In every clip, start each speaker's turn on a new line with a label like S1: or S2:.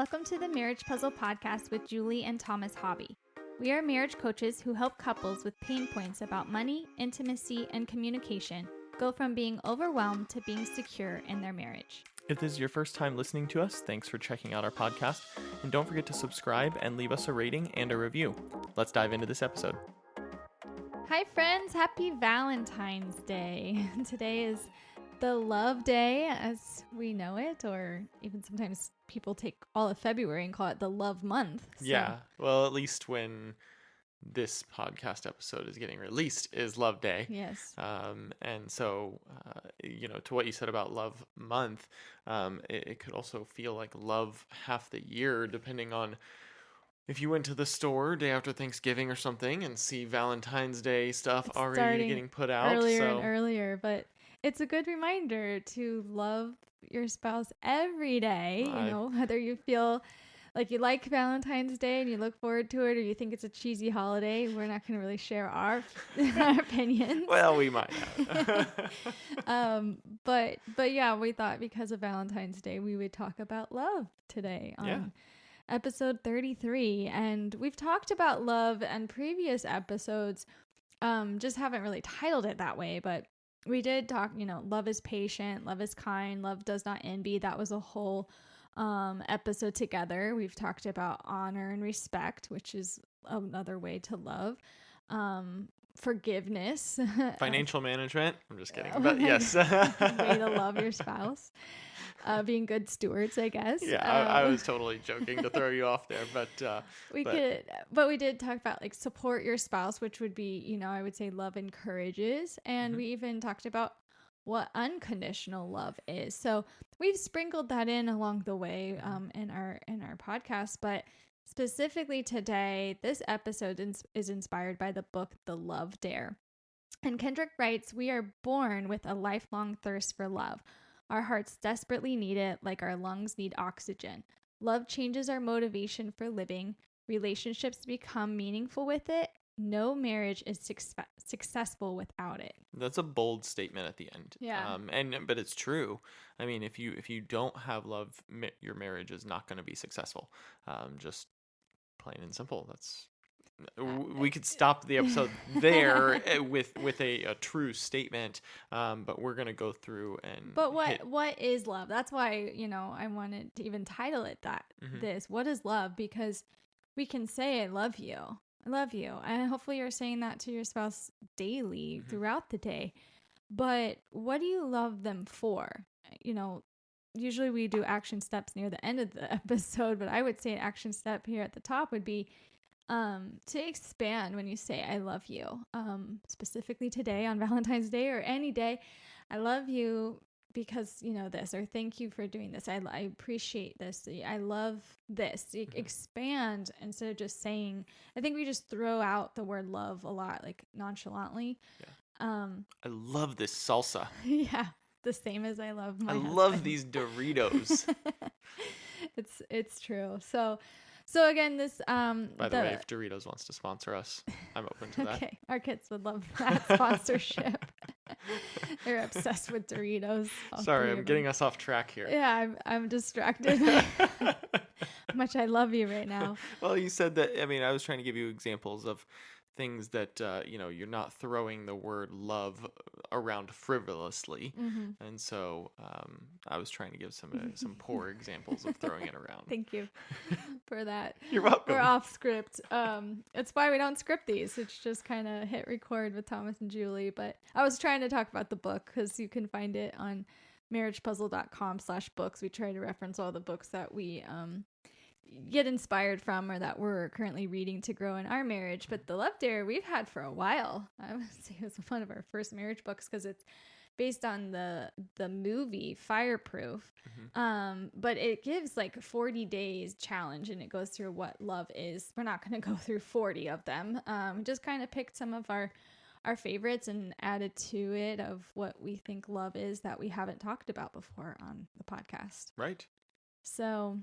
S1: Welcome to the Marriage Puzzle Podcast with Julie and Thomas Hobby. We are marriage coaches who help couples with pain points about money, intimacy, and communication go from being overwhelmed to being secure in their marriage.
S2: If this is your first time listening to us, thanks for checking out our podcast. And don't forget to subscribe and leave us a rating and a review. Let's dive into this episode.
S1: Hi friends, happy Valentine's Day. Today is the love day as we know it, or even sometimes people take all of February and call it the love month. So.
S2: Yeah, well, at least when this podcast episode is getting released is Love Day.
S1: Yes.
S2: And so, to what you said about Love Month, it could also feel like love half the year, depending on if you went to the store day after Thanksgiving or something and see Valentine's Day stuff
S1: It's
S2: already getting put out.
S1: Earlier and earlier, but it's a good reminder to love your spouse every day, whether you feel like you like Valentine's Day and you look forward to it, or you think it's a cheesy holiday. We're not going to really share our opinions.
S2: Well, we might have.
S1: But yeah, we thought because of Valentine's Day, we would talk about love today on episode 33. And we've talked about love in previous episodes, just haven't really titled it that way, but we did talk, love is patient, love is kind, love does not envy. That was a whole episode together. We've talked about honor and respect, which is another way to love. Forgiveness.
S2: Financial management. I'm just kidding. But yes.
S1: Way to love your spouse. Being good stewards, I guess.
S2: Yeah, I was totally joking to throw you off there, but
S1: we did talk about like support your spouse, which would be, I would say love encourages, and we even talked about what unconditional love is. So we've sprinkled that in along the way in our podcast, but specifically today, this episode is inspired by the book The Love Dare. And Kendrick writes, "We are born with a lifelong thirst for love. Our hearts desperately need it like our lungs need oxygen. Love changes our motivation for living. Relationships become meaningful with it. No marriage is successful without it."
S2: That's a bold statement at the end.
S1: Yeah.
S2: But it's true. I mean, if you don't have love, your marriage is not going to be successful. Just plain and simple. We could stop the episode there with a true statement, but we're gonna go through and.
S1: But what is love? That's why I wanted to even title it that. This, what is love? Because we can say I love you, and hopefully you're saying that to your spouse daily throughout the day. But what do you love them for? Usually we do action steps near the end of the episode, but I would say an action step here at the top would be to expand when you say I love you, specifically today on Valentine's Day or any day. I love you because this, or thank you for doing this. I appreciate this. I love this. Expand instead of just saying. I think we just throw out the word love a lot, like nonchalantly.
S2: Yeah. I love this salsa.
S1: Yeah, the same as I love my husband.
S2: Love these Doritos.
S1: It's true. So again, this
S2: by the way, if Doritos wants to sponsor us, I'm open to that.
S1: Okay, our kids would love that sponsorship. They're obsessed with Doritos.
S2: Sorry, I'm getting us off track here.
S1: Yeah, I'm distracted by how much I love you right now.
S2: Well, you said that. I mean, I was trying to give you examples of things that you're not throwing the word love around frivolously, and so I was trying to give some poor examples of throwing it around.
S1: Thank you for that.
S2: You're welcome.
S1: We're off script. It's why we don't script these. It's just kind of hit record with Thomas and Julie. But I was trying to talk about the book because you can find it on marriagepuzzle.com/books. We try to reference all the books that we get inspired from or that we're currently reading to grow in our marriage. But The Love Dare we've had for a while. I would say it was one of our first marriage books because it's based on the movie Fireproof. But it gives like 40 days challenge, and it goes through what love is. We're not going to go through 40 of them. Just kind of picked some of our favorites and added to it of what we think love is that we haven't talked about before on the podcast.
S2: Right.
S1: So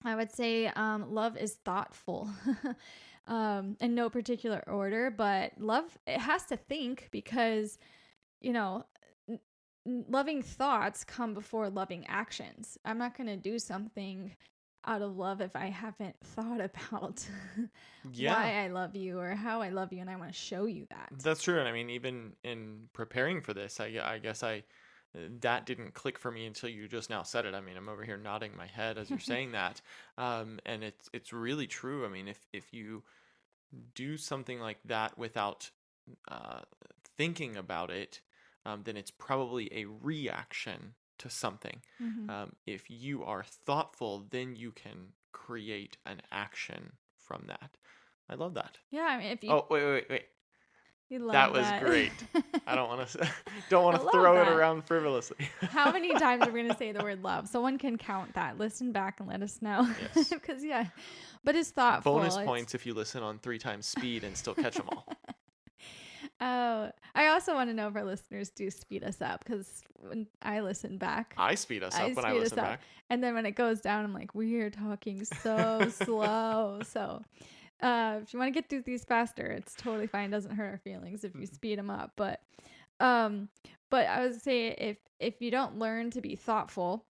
S1: I would say love is thoughtful in no particular order, but love, it has to think because, loving thoughts come before loving actions. I'm not going to do something out of love if I haven't thought about
S2: Yeah.
S1: why I love you or how I love you, and I want to show you that.
S2: That's true. And I mean, even in preparing for this, I guess that didn't click for me until you just now said it. I mean, I'm over here nodding my head as you're saying that. And it's really true. I mean, if you do something like that without uh, thinking about it, then it's probably a reaction to something.
S1: Hmm.
S2: If you are thoughtful, then you can create an action from that. I love that.
S1: Yeah, I mean, if you
S2: Oh, wait.
S1: you love
S2: That was
S1: that.
S2: great. I don't want to don't want
S1: I
S2: to
S1: love
S2: throw it
S1: that.
S2: around frivolously.
S1: How many times are we going to say the word love? Someone can count that. Listen back and let us know.
S2: Yes.
S1: Because, yeah, but it's thoughtful.
S2: Bonus points if you listen on 3 times speed and still catch them all.
S1: Oh, I also want to know if our listeners do speed us up, because when I listen back,
S2: I speed us
S1: I
S2: up when I
S1: speed us
S2: listen
S1: up.
S2: back.
S1: And then when it goes down, I'm like, we are talking so slow. So if you want to get through these faster, it's totally fine. It doesn't hurt our feelings if you speed them up. But I would say if you don't learn to be thoughtful,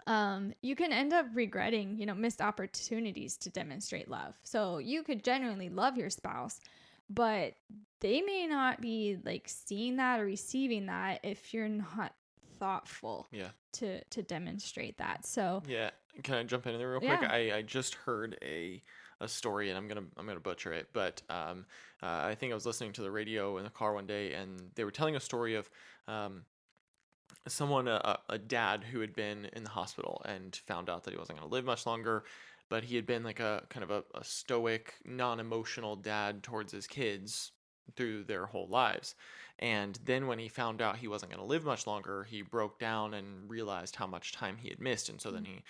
S1: you can end up regretting, missed opportunities to demonstrate love. So you could genuinely love your spouse, but they may not be like seeing that or receiving that if you're not thoughtful
S2: Yeah.
S1: to demonstrate that. So
S2: Yeah. Can I jump in there real quick?
S1: Yeah.
S2: I just heard a story, and I'm gonna butcher it, but I think I was listening to the radio in the car one day, and they were telling a story of someone, a dad who had been in the hospital and found out that he wasn't going to live much longer, but he had been like a kind of a stoic, non-emotional dad towards his kids through their whole lives. And then when he found out he wasn't going to live much longer, he broke down and realized how much time he had missed. And so then he,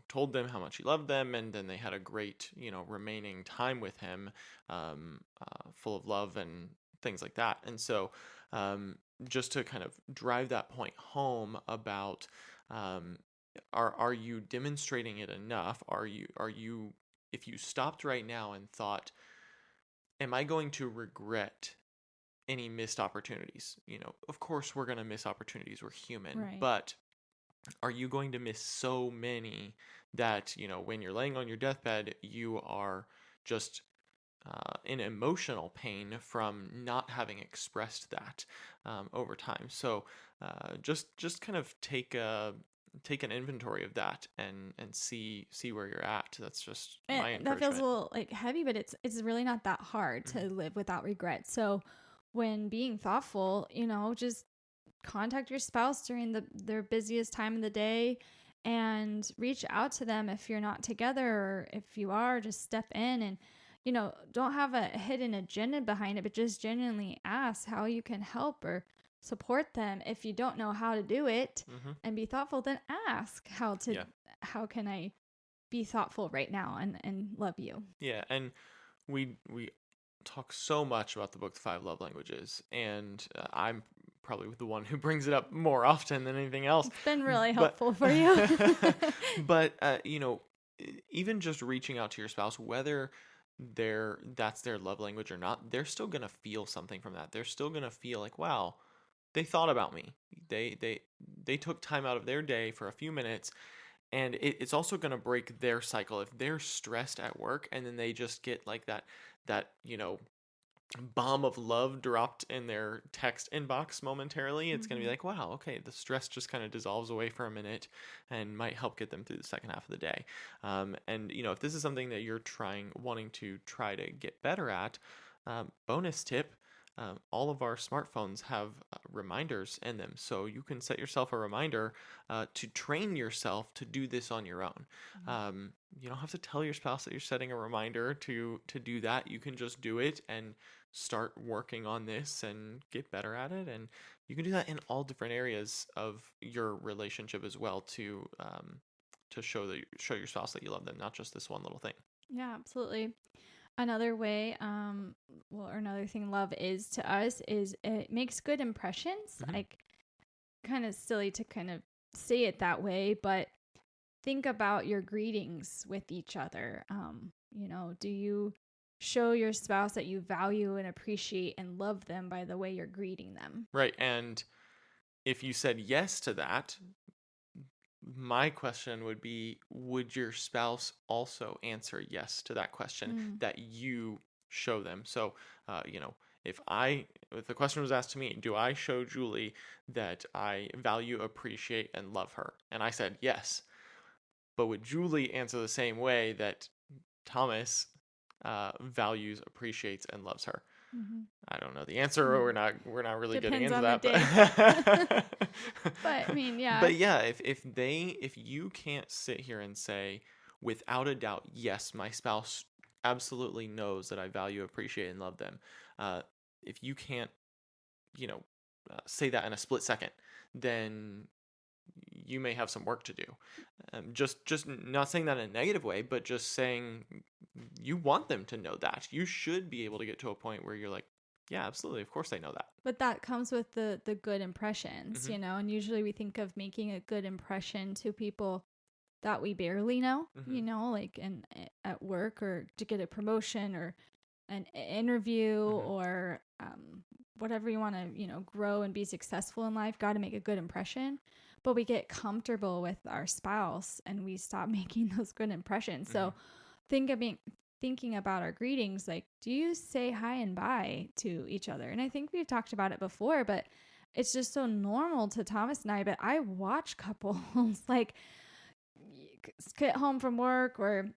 S2: told them how much he loved them, and then they had a great, remaining time with him, full of love and things like that. And so, just to kind of drive that point home about, are you demonstrating it enough? Are you if you stopped right now and thought, am I going to regret any missed opportunities? Of course we're going to miss opportunities. We're human.
S1: Right.
S2: But are you going to miss so many that, when you're laying on your deathbed, you are just in emotional pain from not having expressed that over time? So just kind of take an inventory of that and see where you're at. That's just my
S1: and that feels a
S2: encouragement.
S1: little like heavy, but it's really not that hard to live without regret. So when being thoughtful, just contact your spouse during their busiest time of the day and reach out to them if you're not together, or if you are, just step in and don't have a hidden agenda behind it, but just genuinely ask how you can help or support them. If you don't know how to do it and be thoughtful, then ask how can I be thoughtful right now and love you.
S2: Yeah, and we talk so much about the book, The 5 Love Languages, and I'm probably the one who brings it up more often than anything else.
S1: It's been really
S2: But-
S1: helpful for you.
S2: But even just reaching out to your spouse, whether that's their love language or not, they're still gonna feel something from that. They're still gonna feel like, wow, they thought about me. They took time out of their day for a few minutes. And it's also going to break their cycle if they're stressed at work and then they just get like that bomb of love dropped in their text inbox momentarily. It's going to be like, wow, okay, the stress just kind of dissolves away for a minute and might help get them through the second half of the day. And if this is something that you're wanting to try to get better at, bonus tip. All of our smartphones have reminders in them, so you can set yourself a reminder to train yourself to do this on your own. You don't have to tell your spouse that you're setting a reminder to do that. You can just do it and start working on this and get better at it. And you can do that in all different areas of your relationship as well, to show your spouse that you love them, not just this one little thing.
S1: Yeah, absolutely. Another way, or another thing love is to us is it makes good impressions. Like, kind of silly to kind of say it that way, but think about your greetings with each other. Do you show your spouse that you value and appreciate and love them by the way you're greeting them?
S2: Right. And if you said yes to that, my question would be, would your spouse also answer yes to that question that you show them? So, you know, if the question was asked to me, do I show Julie that I value, appreciate, and love her? And I said yes. But would Julie answer the same way that Thomas values, appreciates, and loves her?
S1: Mm-hmm.
S2: I don't know the answer. We're not really getting
S1: Depends
S2: into
S1: on
S2: that.
S1: the
S2: But,
S1: But I mean, yeah.
S2: but yeah, if you can't sit here and say without a doubt, yes, my spouse absolutely knows that I value, appreciate, and love them. If you can't, you know, say that in a split second, then you may have some work to do. Just not saying that in a negative way, but just saying you want them to know that. You should be able to get to a point where you're like, yeah, absolutely, of course they know that.
S1: But that comes with the good impressions,
S2: Mhm.
S1: you know, and usually we think of making a good impression to people that we barely know, you
S2: Mhm.
S1: know, like at work or to get a promotion or an interview
S2: Mhm.
S1: or whatever you want to, you know, grow and be successful in life. Got to make a good impression. But we get comfortable with our spouse and we stop making those good impressions. So thinking about our greetings, like, do you say hi and bye to each other? And I think we've talked about it before, but it's just so normal to Thomas and I. But I watch couples like get home from work or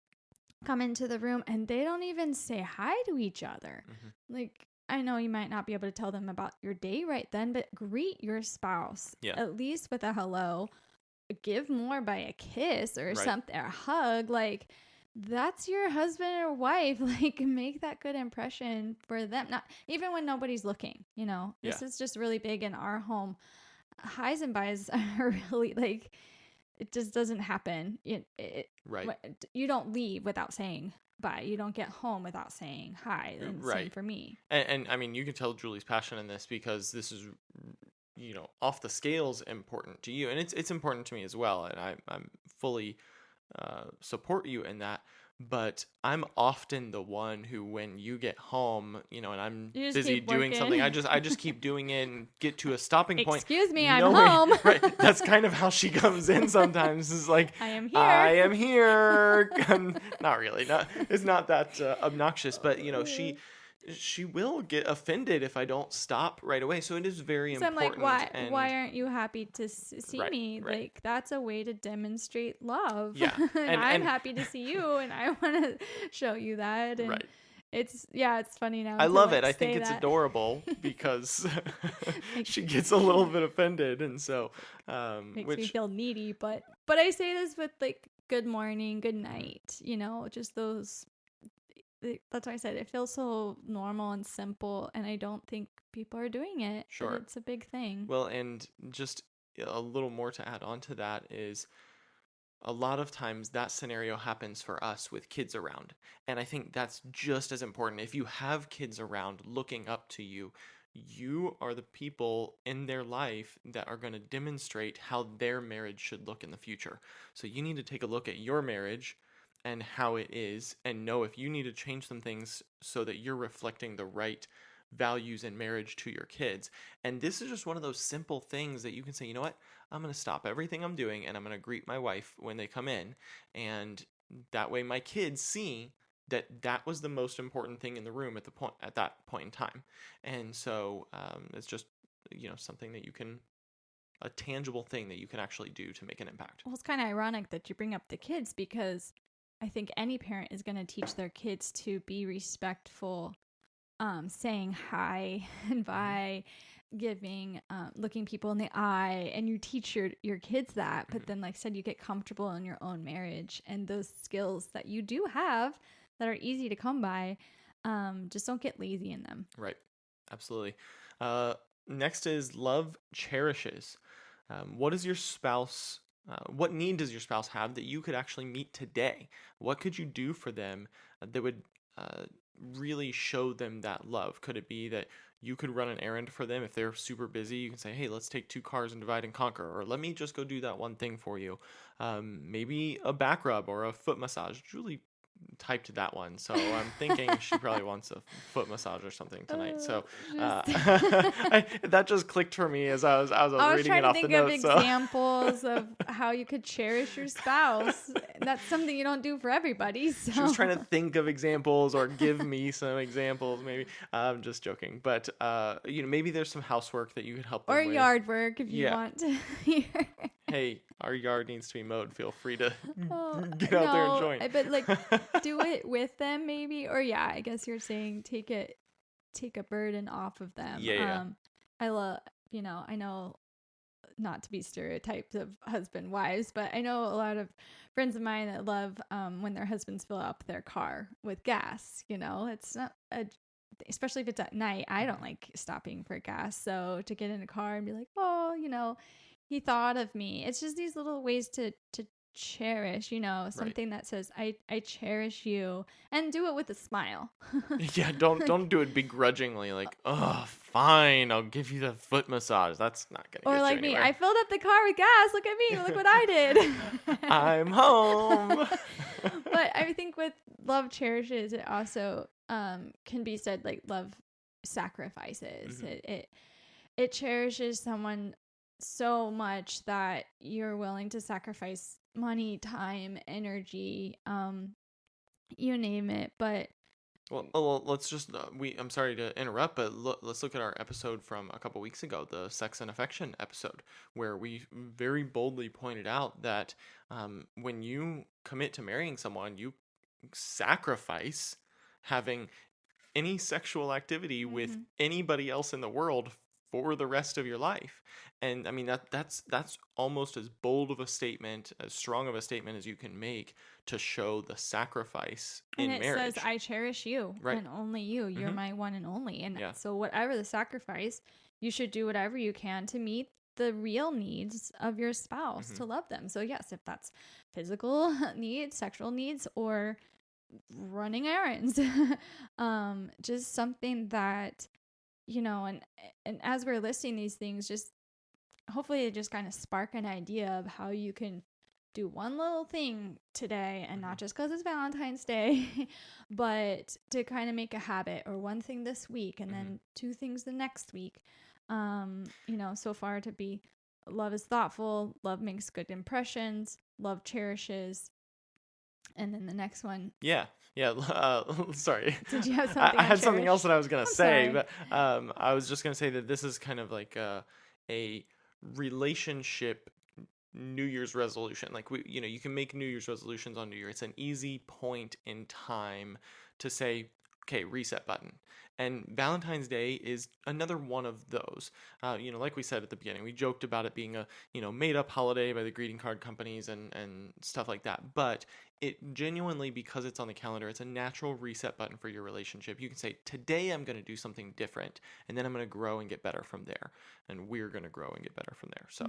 S1: come into the room and they don't even say hi to each other.
S2: Mhm.
S1: Like, I know you might not be able to tell them about your day right then, but greet your spouse
S2: Yeah.
S1: at least with a hello. Give more by a kiss or
S2: Right.
S1: something, or a hug. Like, that's your husband or wife. Like, make that good impression for them. Not even when nobody's looking, you know. This
S2: Yeah.
S1: is just really big in our home. Highs and buys are really like, it just doesn't happen.
S2: Right.
S1: You don't leave without saying bye. You don't get home without saying hi. And same
S2: Right.
S1: for me.
S2: And I mean, you can tell Julie's passion in this because this is, you know, off the scales important to you, and it's important to me as well, and I'm fully support you in that. But I'm often the one who, when you get home, you know, and I'm
S1: You just
S2: busy
S1: keep
S2: doing something,
S1: working.
S2: I just keep doing it and get to a stopping point.
S1: Excuse me, I'm
S2: knowing-
S1: home.
S2: Right. That's kind of how she comes in sometimes. Is like,
S1: I am here.
S2: I am here. Not really. It's not that obnoxious, but you know, she will get offended if I don't stop right away. So it is very
S1: So I'm
S2: important.
S1: like,
S2: and
S1: why aren't you happy to see
S2: Right,
S1: me?
S2: right.
S1: Like, that's a way to demonstrate love.
S2: Yeah,
S1: and I'm
S2: and-
S1: happy to see you, and I want to show you that. And
S2: Right.
S1: it's funny now.
S2: I
S1: to,
S2: love
S1: like,
S2: it. I think
S1: say
S2: it's
S1: that.
S2: adorable because
S1: Makes
S2: she gets a little bit offended, and so
S1: Makes
S2: which
S1: me feel needy, but I say this with like good morning, good night, you know, just those. That's why I said it feels so normal and simple, and I don't think people are doing it. But
S2: Sure.
S1: it's a big thing.
S2: well, and just a little more to add on to that is a lot of times that scenario happens for us with kids around. And I think that's just as important. If you have kids around looking up to you, you are the people in their life that are going to demonstrate how their marriage should look in the future. So you need to take a look at your marriage and how it is and know if you need to change some things so that you're reflecting the right values in marriage to your kids. And this is just one of those simple things that you can say, you know what? I'm going to stop everything I'm doing and I'm going to greet my wife when they come in. And that way my kids see that that was the most important thing in the room at that point in time. And so it's just, you know, something that you can, a tangible thing that you can actually do to make an impact.
S1: Well, it's kind of ironic that you bring up the kids, because I think any parent is going to teach their kids to be respectful, saying hi and bye, giving, looking people in the eye, and you teach your kids that. But then, like I said, you get comfortable in your own marriage, and those skills that you do have that are easy to come by, just don't get lazy in them.
S2: Right. Absolutely. Next is love cherishes. What is your spouse? What need does your spouse have that you could actually meet today? What could you do for them that would really show them that love? Could it be that you could run an errand for them if they're super busy? You can say, hey, let's take 2 cars and divide and conquer, or let me just go do that one thing for you. Maybe a back rub or a foot massage. Julie typed that one, so I'm thinking she probably wants a foot massage or something tonight. So that just clicked for me as I was reading
S1: trying
S2: it
S1: to
S2: off the
S1: think of
S2: notes. So.
S1: examples of how you could cherish your spouse. That's something you don't do for everybody. So.
S2: She was trying to think of examples or give me some examples. Maybe I'm just joking, but maybe there's some housework that you could help them
S1: or
S2: with.
S1: yard work if you want to hear.
S2: Hey, our yard needs to be mowed. Feel free to get out there and join.
S1: But like, do it with them, maybe. Or I guess you're saying take a burden off of them.
S2: Yeah.
S1: I love, I know not to be stereotypes of husband wives, but I know a lot of friends of mine that love when their husbands fill up their car with gas. It's not especially if it's at night. I don't like stopping for gas. So to get in a car and be like, oh, he thought of me. It's just these little ways to cherish, something that says I cherish you, and do it with a smile.
S2: Yeah, don't do it begrudgingly, like, oh, fine, I'll give you the foot massage. That's not gonna get
S1: like
S2: you anywhere.
S1: me, I filled up the car with gas. Look at me, look what I did.
S2: I'm home.
S1: But I think with love cherishes, it also can be said like love sacrifices. Mm-hmm. It cherishes someone so much that you're willing to sacrifice money, time, energy, you name it. But
S2: well, let's just I'm sorry to interrupt, but let's look at our episode from a couple weeks ago, the Sex and Affection episode, where we very boldly pointed out that when you commit to marrying someone, you sacrifice having any sexual activity mm-hmm. with anybody else in the world for the rest of your life. And I mean, that's almost as bold of a statement, as strong of a statement as you can make to show the sacrifice in marriage. And
S1: it says, I cherish you, right. And only you. You're mm-hmm. my one and only. And so whatever the sacrifice, you should do whatever you can to meet the real needs of your spouse, mm-hmm. to love them. So yes, if that's physical needs, sexual needs, or running errands, just something that, and as we're listing these things, just hopefully it just kind of spark an idea of how you can do one little thing today, and not just because it's Valentine's Day, but to kind of make a habit, or one thing this week and then two things the next week. So far to be love is thoughtful, love makes good impressions, love cherishes. And then the next one.
S2: Yeah. Sorry.
S1: Did you have something?
S2: I had something else that I was going to say, but I was just going to say that this is kind of like a relationship New Year's resolution. Like you can make New Year's resolutions on New Year. It's an easy point in time to say, okay, reset button. And Valentine's Day is another one of those. Like we said at the beginning, we joked about it being a, made up holiday by the greeting card companies and stuff like that. But it genuinely, because it's on the calendar, it's a natural reset button for your relationship. You can say, today I'm going to do something different, and then I'm going to grow and get better from there. And we're going to grow and get better from there. So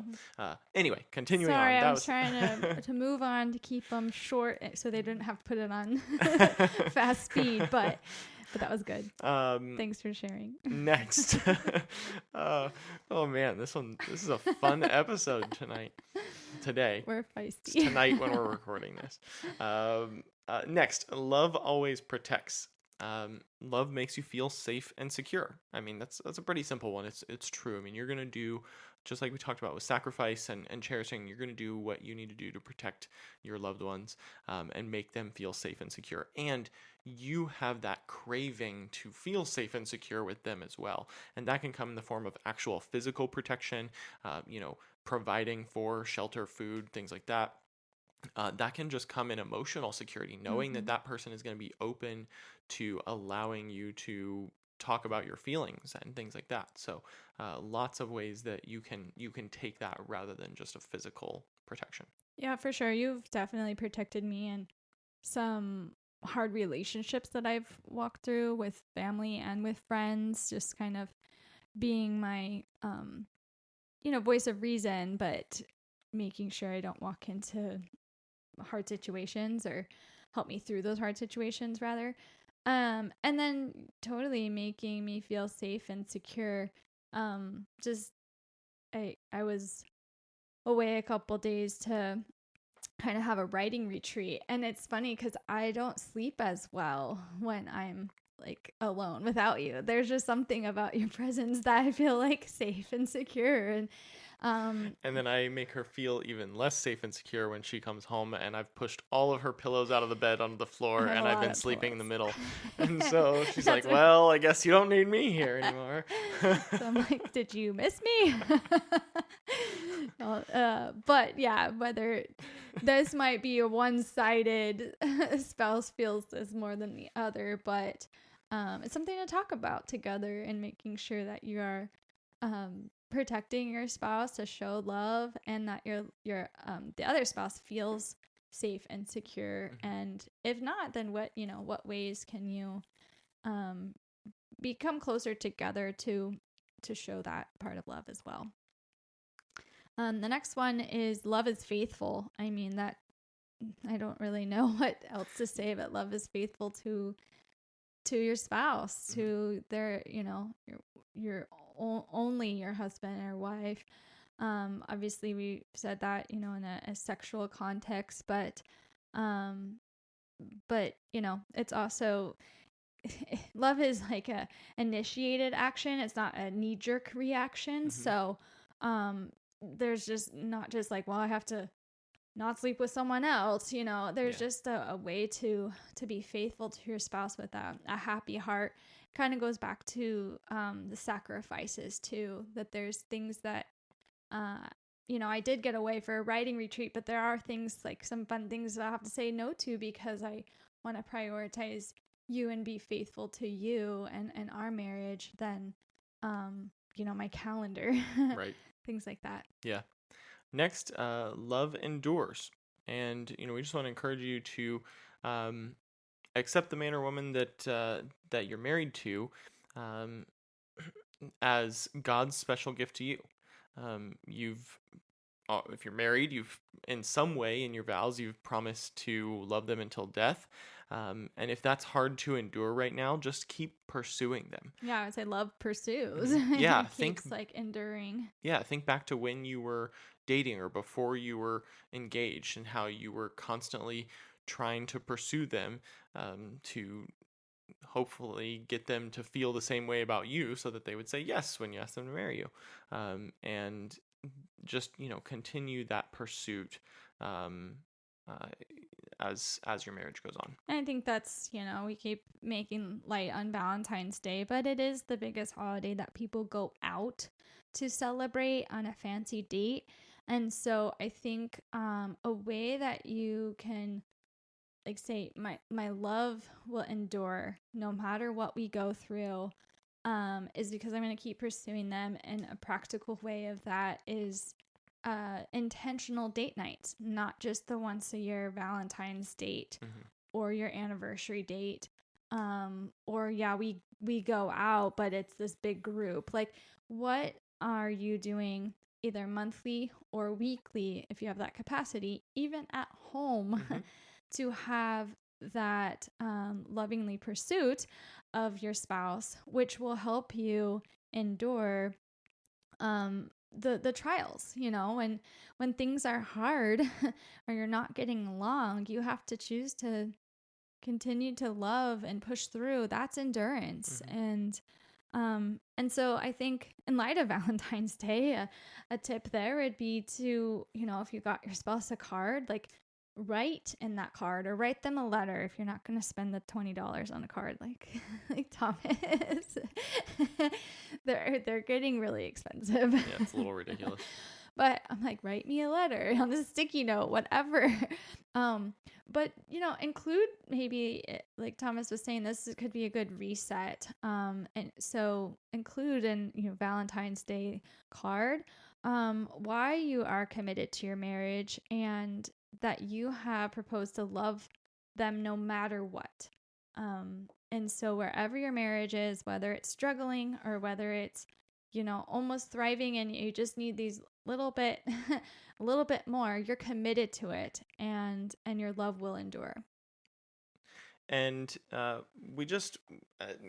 S2: anyway, continuing on.
S1: Sorry, I was trying to move on to keep them short so they didn't have to put it on fast speed, but that was good. Thanks for sharing.
S2: Next. Oh man, this is a fun episode today.
S1: We're feisty.
S2: It's tonight when we're recording this. Next, love always protects. Love makes you feel safe and secure. I mean, that's a pretty simple one. It's true. I mean, you're going to do, just like we talked about with sacrifice and cherishing, you're going to do what you need to do to protect your loved ones and make them feel safe and secure. And you have that craving to feel safe and secure with them as well. And that can come in the form of actual physical protection, providing for shelter, food, things like that. That can just come in emotional security, knowing that person is going to be open to allowing you to talk about your feelings and things like that. So lots of ways that you can take that rather than just a physical protection.
S1: Yeah, for sure. You've definitely protected me in some hard relationships that I've walked through with family and with friends, just kind of being my, voice of reason, but making sure I don't walk into hard situations, or help me through those hard situations rather. And then totally making me feel safe and secure. I was away a couple days to kind of have a writing retreat. And it's funny because I don't sleep as well when I'm like alone without you. There's just something about your presence that I feel like safe and secure.
S2: And then I make her feel even less safe and secure when she comes home and I've pushed all of her pillows out of the bed onto the floor and I've been sleeping in the middle. And so she's like, well, I guess you don't need me here anymore.
S1: So I'm like, did you miss me? But yeah, whether this might be a one-sided spouse feels this more than the other, but it's something to talk about together and making sure that you are protecting your spouse to show love and that your the other spouse feels safe and secure. Mm-hmm. And if not, then what ways can you become closer together to show that part of love as well. The next one is love is faithful. I mean, that I don't really know what else to say, but love is faithful to your spouse, to their, your only your husband or wife. Obviously we said that, in a sexual context, but it's also love is like a initiated action. It's not a knee-jerk reaction. Mm-hmm. So there's just not just like, well, I have to not sleep with someone else, there's just a way to be faithful to your spouse with a happy heart. Kind of goes back to the sacrifices too, that there's things that I did get away for a writing retreat, but there are things like some fun things that I have to say no to because I want to prioritize you and be faithful to you and our marriage than my calendar.
S2: Right.
S1: Things like that.
S2: Yeah. Next, love endures. And, we just want to encourage you to accept the man or woman that you're married to as God's special gift to you. If you're married, you've in some way in your vows, you've promised to love them until death. And if that's hard to endure right now, just keep pursuing them.
S1: Yeah, I would say love pursues.
S2: Yeah,
S1: keeps like enduring.
S2: Yeah, think back to when you were dating or before you were engaged and how you were constantly trying to pursue them to hopefully get them to feel the same way about you so that they would say yes when you ask them to marry you. And just, continue that pursuit as your marriage goes on.
S1: I think that's, we keep making light on Valentine's Day, but it is the biggest holiday that people go out to celebrate on a fancy date. And so I think a way that you can like say my love will endure no matter what we go through is because I'm going to keep pursuing them. And a practical way of that is intentional date nights, not just the once a year Valentine's date or your anniversary date. We go out, but it's this big group. Like, what are you doing either monthly or weekly, if you have that capacity, even at home, to have that lovingly pursuit of your spouse, which will help you endure the trials, and when things are hard or you're not getting along, you have to choose to continue to love and push through. That's endurance. And so I think in light of Valentine's Day, a tip there would be to, if you got your spouse a card, like write in that card or write them a letter if you're not going to spend the $20 on a card like Thomas. They're getting really expensive.
S2: Yeah, it's a little ridiculous.
S1: But I'm like, write me a letter on a sticky note, whatever. But include maybe like Thomas was saying, this could be a good reset. And so include in Valentine's Day card why you are committed to your marriage and that you have proposed to love them no matter what. And so wherever your marriage is, whether it's struggling or whether it's, almost thriving and you just need these a little bit more, you're committed to it and your love will endure.
S2: And we just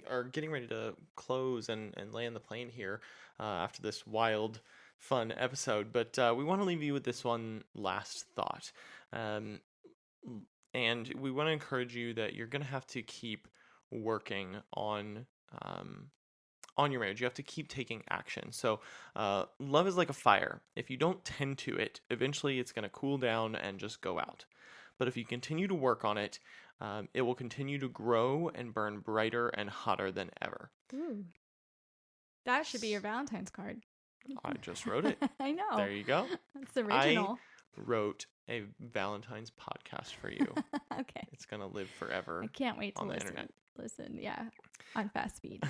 S2: are getting ready to close and land the plane here after this wild fun episode, but we want to leave you with this one last thought. And we want to encourage you that you're going to have to keep working on your marriage. You have to keep taking action. So love is like a fire. If you don't tend to it, eventually it's going to cool down and just go out. But if you continue to work on it, it will continue to grow and burn brighter and hotter than ever.
S1: Ooh. That should be your Valentine's card.
S2: I just wrote it.
S1: I know.
S2: There you go.
S1: That's original.
S2: I wrote a Valentine's podcast for you.
S1: Okay.
S2: It's going to live forever.
S1: I can't wait to
S2: on the
S1: listen.
S2: internet.
S1: Listen, yeah, on fast speed.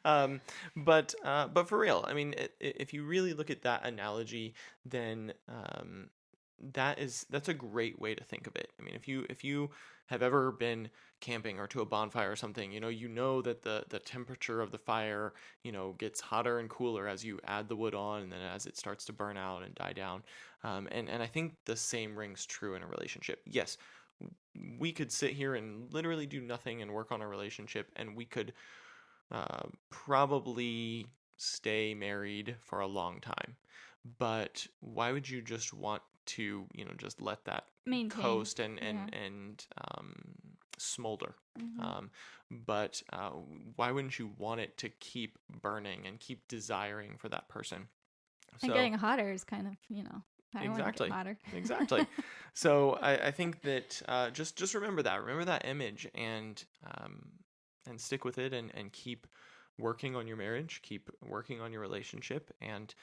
S2: But for real, I mean, if you really look at that analogy, then that's a great way to think of it. I mean, if you have ever been camping or to a bonfire or something, you know that the temperature of the fire, gets hotter and cooler as you add the wood on, and then as it starts to burn out and die down. And I think the same rings true in a relationship. Yes, we could sit here and literally do nothing and work on a relationship, and we could probably stay married for a long time. But why would you just want to, just let that
S1: maintain,
S2: coast and smolder?
S1: Mm-hmm.
S2: But why wouldn't you want it to keep burning and keep desiring for that person?
S1: And getting hotter is kind of,
S2: Exactly.
S1: Hotter.
S2: Exactly. So I think that just remember that. Remember that image and stick with it and keep working on your marriage, keep working on your relationship, and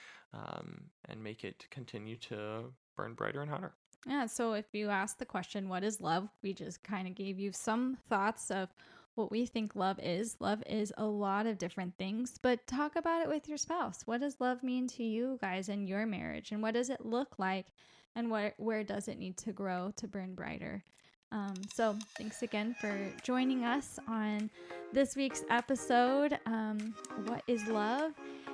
S2: make it continue to burn brighter and hotter.
S1: Yeah. So if you ask the question, what is love? We just kind of gave you some thoughts of what we think love is. Love is a lot of different things, but talk about it with your spouse. What does love mean to you guys in your marriage? And what does it look like? And where does it need to grow to burn brighter? So thanks again for joining us on this week's episode. What is love?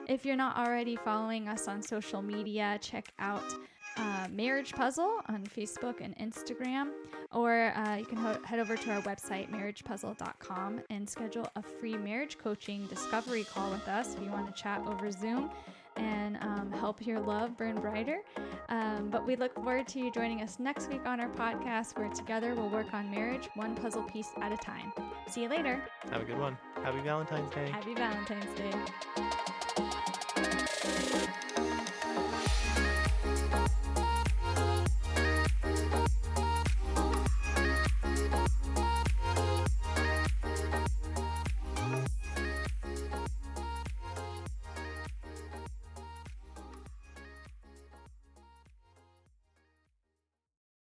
S1: If you're not already following us on social media, check out Marriage Puzzle on Facebook and Instagram, or you can head over to our website, marriagepuzzle.com, and schedule a free marriage coaching discovery call with us if you want to chat over Zoom and help your love burn brighter. But we look forward to you joining us next week on our podcast, where together we'll work on marriage one puzzle piece at a time. See you later.
S2: Have a good one. Happy Valentine's Day.
S1: Happy Valentine's Day.